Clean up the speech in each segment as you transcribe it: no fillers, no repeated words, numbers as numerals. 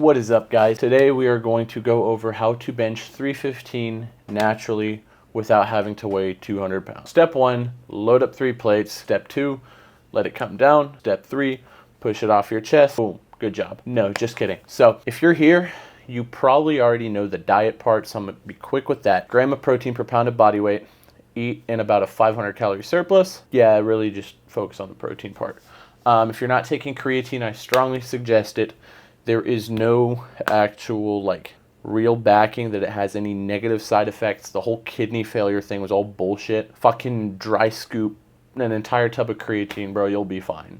What is up, guys? Today we are going to go over how to bench 315 naturally without having to weigh 200 pounds. Step 1, load up 3 plates. Step 2, let it come down. Step 3, push it off your chest. Boom, good job. No, just kidding. So if you're here, you probably already know the diet part, so I'm gonna be quick with that. Gram of protein per pound of body weight. Eat in about a 500 calorie surplus. Yeah, really just focus on the protein part. If you're not taking creatine, I strongly suggest it. There is no actual real backing that it has any negative side effects. The whole kidney failure thing was all bullshit. Fucking dry scoop an entire tub of creatine, bro, you'll be fine.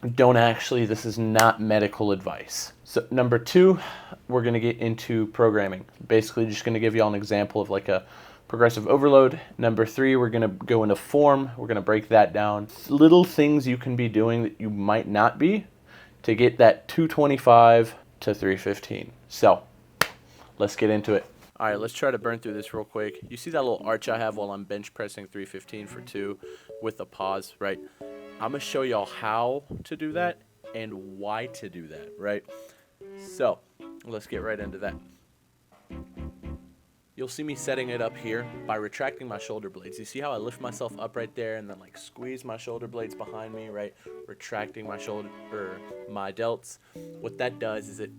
This is not medical advice. So number 2, we're gonna get into programming. Basically just gonna give y'all an example of a progressive overload. Number 3, we're gonna go into form. We're gonna break that down. Little things you can be doing that you might not be to get that 225 to 315. So let's get into it. All right, let's try to burn through this real quick. You see that little arch I have while I'm bench pressing 315 for 2 with a pause, right? I'm gonna show y'all how to do that and why to do that, right? So let's get right into that. You'll see me setting it up here by retracting my shoulder blades. You see how I lift myself up right there and then squeeze my shoulder blades behind me, right? Retracting my my delts. What that does is it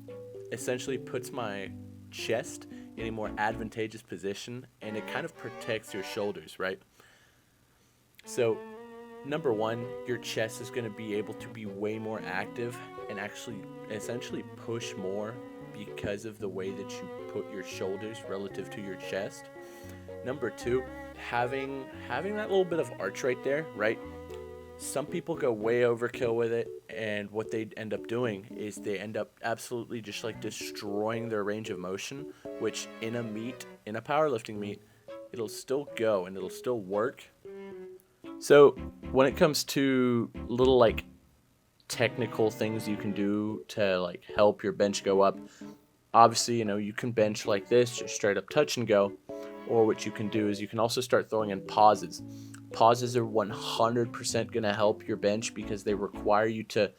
essentially puts my chest in a more advantageous position, and it kind of protects your shoulders, right? So number 1, your chest is going to be able to be way more active and actually essentially push more because of the way that you put your shoulders relative to your chest. Number 2, having that little bit of arch right there, right? Some people go way overkill with it, and what they end up doing is they end up absolutely just destroying their range of motion, which in a powerlifting meet, it'll still go and it'll still work. So when it comes to little technical things you can do to help your bench go up, obviously you can bench like this, just straight up touch and go, or what you can do is you can also start throwing in pauses. Pauses are 100% going to help your bench because they require you to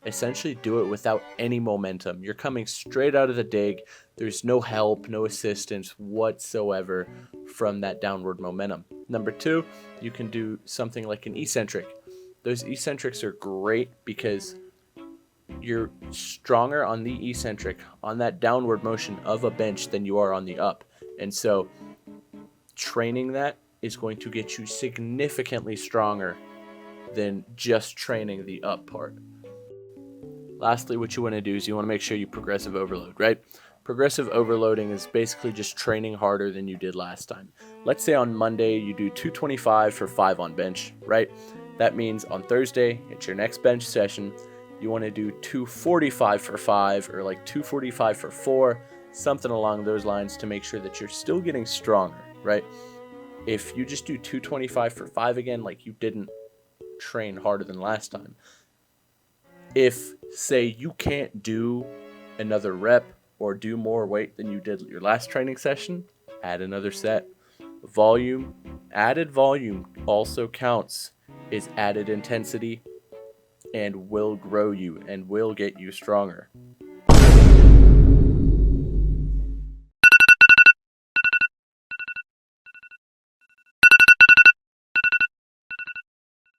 essentially do it without any momentum. You're coming straight out of the dig. There's no help, no assistance whatsoever from that downward momentum. Number 2, you can do something like an eccentric. Those eccentrics are great because you're stronger on the eccentric, on that downward motion of a bench, than you are on the up. And so training that is going to get you significantly stronger than just training the up part. Lastly, what you want to do is you want to make sure you progressive overload, right? Progressive overloading is basically just training harder than you did last time. Let's say on Monday you do 225 for 5 on bench, right? That means on Thursday, it's your next bench session, you want to do 245 for 5 or 245 for 4, something along those lines to make sure that you're still getting stronger, right? If you just do 225 for 5 again, you didn't train harder than last time. If, say, you can't do another rep or do more weight than you did your last training session, add another set. Volume, added volume also counts as added intensity and will grow you and will get you stronger.